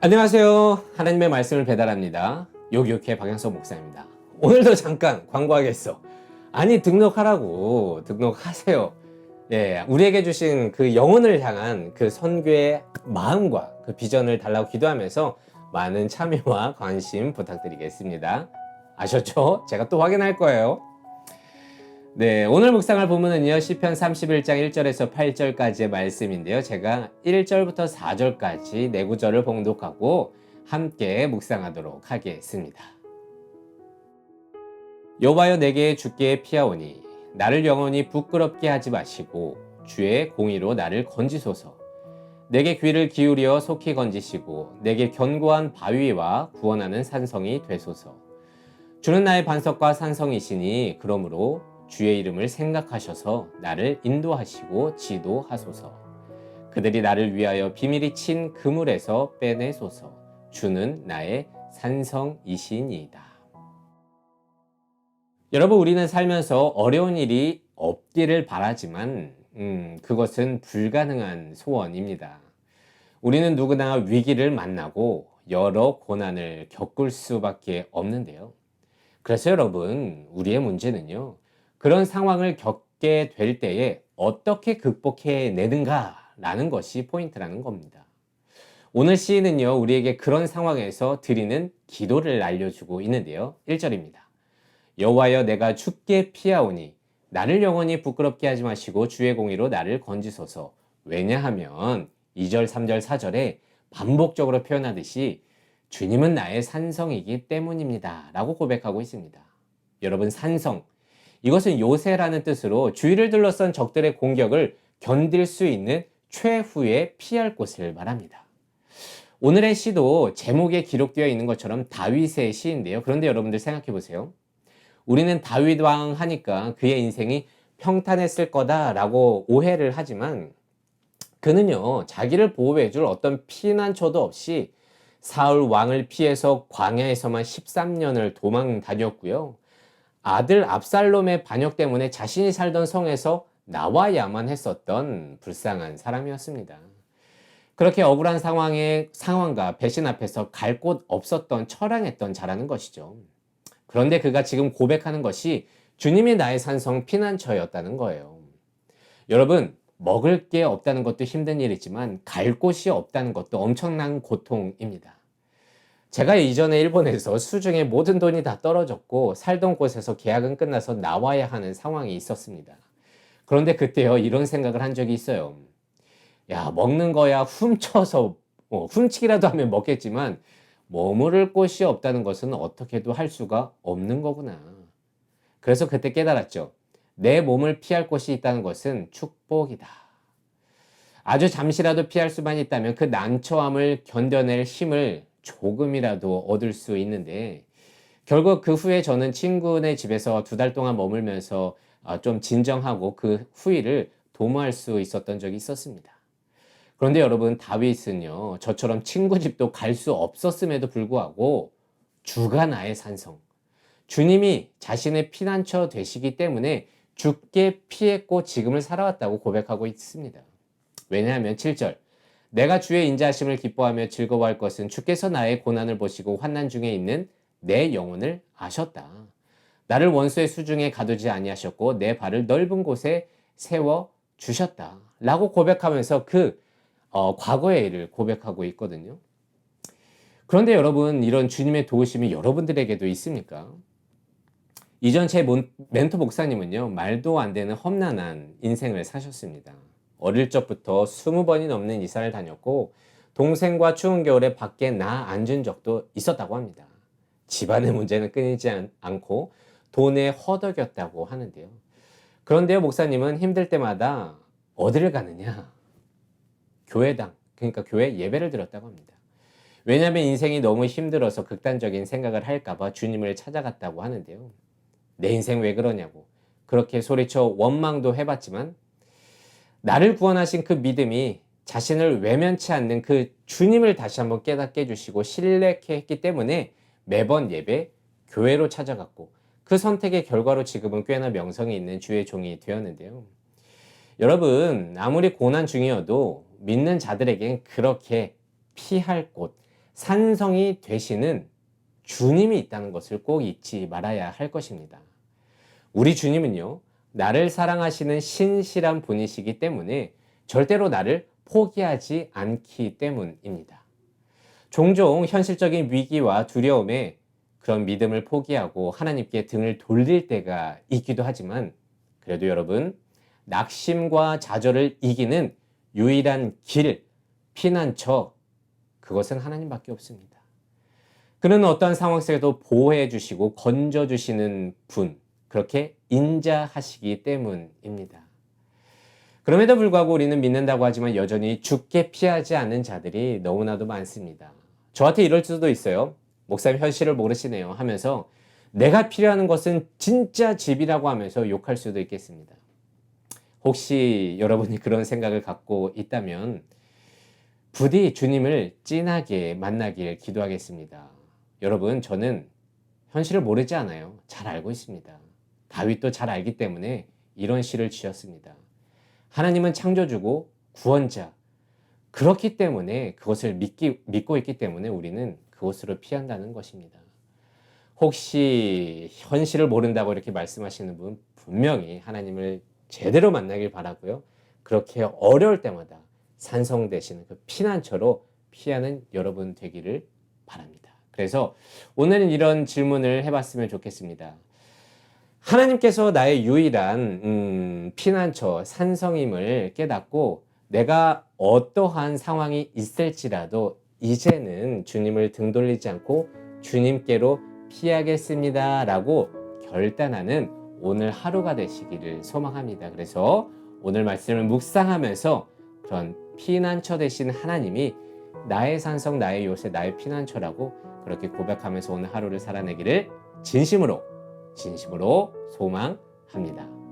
안녕하세요. 하나님의 말씀을 배달합니다. 요기요키의 박영석 목사입니다. 오늘도 잠깐 광고하겠어. 아니 등록하라고. 등록하세요. 예, 우리에게 주신 그 영혼을 향한 그 선교의 마음과 그 비전을 달라고 기도하면서 많은 참여와 관심 부탁드리겠습니다. 아셨죠? 제가 또 확인할 거예요. 네, 오늘 묵상할 본문은요, 시편 31장 1절에서 8절까지의 말씀인데요. 제가 1절부터 4절까지 네 구절을 봉독하고 함께 묵상하도록 하겠습니다. 여호와여, 내게 주께 피하오니 나를 영원히 부끄럽게 하지 마시고 주의 공의로 나를 건지소서. 내게 귀를 기울여 속히 건지시고 내게 견고한 바위와 구원하는 산성이 되소서. 주는 나의 반석과 산성이시니 그러므로 주의 이름을 생각하셔서 나를 인도하시고 지도하소서. 그들이 나를 위하여 비밀이 친 그물에서 빼내소서. 주는 나의 산성이시니이다. 여러분, 우리는 살면서 어려운 일이 없기를 바라지만 그것은 불가능한 소원입니다. 우리는 누구나 위기를 만나고 여러 고난을 겪을 수밖에 없는데요. 그래서 여러분, 우리의 문제는요, 그런 상황을 겪게 될 때에 어떻게 극복해내는가 라는 것이 포인트라는 겁니다. 오늘 시인은요, 우리에게 그런 상황에서 드리는 기도를 알려주고 있는데요. 1절입니다. 여호와여, 내가 주께 피하오니 나를 영원히 부끄럽게 하지 마시고 주의 공의로 나를 건지소서. 왜냐하면 2절, 3절, 4절에 반복적으로 표현하듯이 주님은 나의 산성이기 때문입니다 라고 고백하고 있습니다. 여러분, 산성, 이것은 요새라는 뜻으로 주위를 둘러싼 적들의 공격을 견딜 수 있는 최후의 피할 곳을 말합니다. 오늘의 시도 제목에 기록되어 있는 것처럼 다윗의 시인데요. 그런데 여러분들 생각해 보세요. 우리는 다윗 왕 하니까 그의 인생이 평탄했을 거다라고 오해를 하지만 그는요, 자기를 보호해 줄 어떤 피난처도 없이 사울 왕을 피해서 광야에서만 13년을 도망 다녔고요. 아들 압살롬의 반역 때문에 자신이 살던 성에서 나와야만 했었던 불쌍한 사람이었습니다. 그렇게 억울한 상황과 배신 앞에서 갈 곳 없었던 처량했던 자라는 것이죠. 그런데 그가 지금 고백하는 것이 주님이 나의 산성 피난처였다는 거예요. 여러분, 먹을 게 없다는 것도 힘든 일이지만 갈 곳이 없다는 것도 엄청난 고통입니다. 제가 이전에 일본에서 수중에 모든 돈이 다 떨어졌고 살던 곳에서 계약은 끝나서 나와야 하는 상황이 있었습니다. 그런데 그때요, 이런 생각을 한 적이 있어요. 야, 먹는 거야 훔쳐서 훔치기라도 하면 먹겠지만 머무를 곳이 없다는 것은 어떻게도 할 수가 없는 거구나. 그래서 그때 깨달았죠. 내 몸을 피할 곳이 있다는 것은 축복이다. 아주 잠시라도 피할 수만 있다면 그 난처함을 견뎌낼 힘을 조금이라도 얻을 수 있는데 결국 그 후에 저는 친구네 집에서 2달 동안 머물면서 좀 진정하고 그 후일을 도모할 수 있었던 적이 있었습니다. 그런데 여러분, 다윗은요, 저처럼 친구 집도 갈 수 없었음에도 불구하고 주가 나의 산성, 주님이 자신의 피난처 되시기 때문에 주께 피했고 지금을 살아왔다고 고백하고 있습니다. 왜냐하면 7절, 내가 주의 인자하심을 기뻐하며 즐거워할 것은 주께서 나의 고난을 보시고 환난 중에 있는 내 영혼을 아셨다. 나를 원수의 수중에 가두지 아니하셨고 내 발을 넓은 곳에 세워 주셨다 라고 고백하면서 그 과거의 일을 고백하고 있거든요. 그런데 여러분, 이런 주님의 도우심이 여러분들에게도 있습니까? 이전 제 멘토 목사님은요, 말도 안 되는 험난한 인생을 사셨습니다. 어릴 적부터 20번이 넘는 이사를 다녔고 동생과 추운 겨울에 밖에 앉은 적도 있었다고 합니다. 집안의 문제는 끊이지 않고 돈에 허덕였다고 하는데요. 그런데요, 목사님은 힘들 때마다 어디를 가느냐? 교회당, 그러니까 교회 예배를 드렸다고 합니다. 왜냐하면 인생이 너무 힘들어서 극단적인 생각을 할까봐 주님을 찾아갔다고 하는데요. 내 인생 왜 그러냐고 그렇게 소리쳐 원망도 해봤지만 나를 구원하신 그 믿음이 자신을 외면치 않는 그 주님을 다시 한번 깨닫게 해주시고 신뢰케 했기 때문에 매번 예배, 교회로 찾아갔고 그 선택의 결과로 지금은 꽤나 명성이 있는 주의 종이 되었는데요. 여러분, 아무리 고난 중이어도 믿는 자들에겐 그렇게 피할 곳, 산성이 되시는 주님이 있다는 것을 꼭 잊지 말아야 할 것입니다. 우리 주님은요, 나를 사랑하시는 신실한 분이시기 때문에 절대로 나를 포기하지 않기 때문입니다. 종종 현실적인 위기와 두려움에 그런 믿음을 포기하고 하나님께 등을 돌릴 때가 있기도 하지만, 그래도 여러분, 낙심과 좌절을 이기는 유일한 길, 피난처, 그것은 하나님밖에 없습니다. 그는 어떤 상황 속에도 보호해 주시고 건져 주시는 분, 그렇게 인자하시기 때문입니다. 그럼에도 불구하고 우리는 믿는다고 하지만 여전히 죽게 피하지 않는 자들이 너무나도 많습니다. 저한테 이럴 수도 있어요. 목사님 현실을 모르시네요 하면서 내가 필요한 것은 진짜 집이라고 하면서 욕할 수도 있겠습니다. 혹시 여러분이 그런 생각을 갖고 있다면 부디 주님을 진하게 만나길 기도하겠습니다. 여러분, 저는 현실을 모르지 않아요. 잘 알고 있습니다. 다윗도 잘 알기 때문에 이런 시를 지었습니다. 하나님은 창조주고 구원자. 그렇기 때문에 그것을 믿고 있기 때문에 우리는 그것으로 피한다는 것입니다. 혹시 현실을 모른다고 이렇게 말씀하시는 분 분명히 하나님을 제대로 만나길 바라고요. 그렇게 어려울 때마다 산성되시는 그 피난처로 피하는 여러분 되기를 바랍니다. 그래서 오늘은 이런 질문을 해봤으면 좋겠습니다. 하나님께서 나의 유일한 피난처, 산성임을 깨닫고 내가 어떠한 상황이 있을지라도 이제는 주님을 등 돌리지 않고 주님께로 피하겠습니다 라고 결단하는 오늘 하루가 되시기를 소망합니다. 그래서 오늘 말씀을 묵상하면서 그런 피난처 되신 하나님이 나의 산성, 나의 요새, 나의 피난처라고 그렇게 고백하면서 오늘 하루를 살아내기를 진심으로 소망합니다.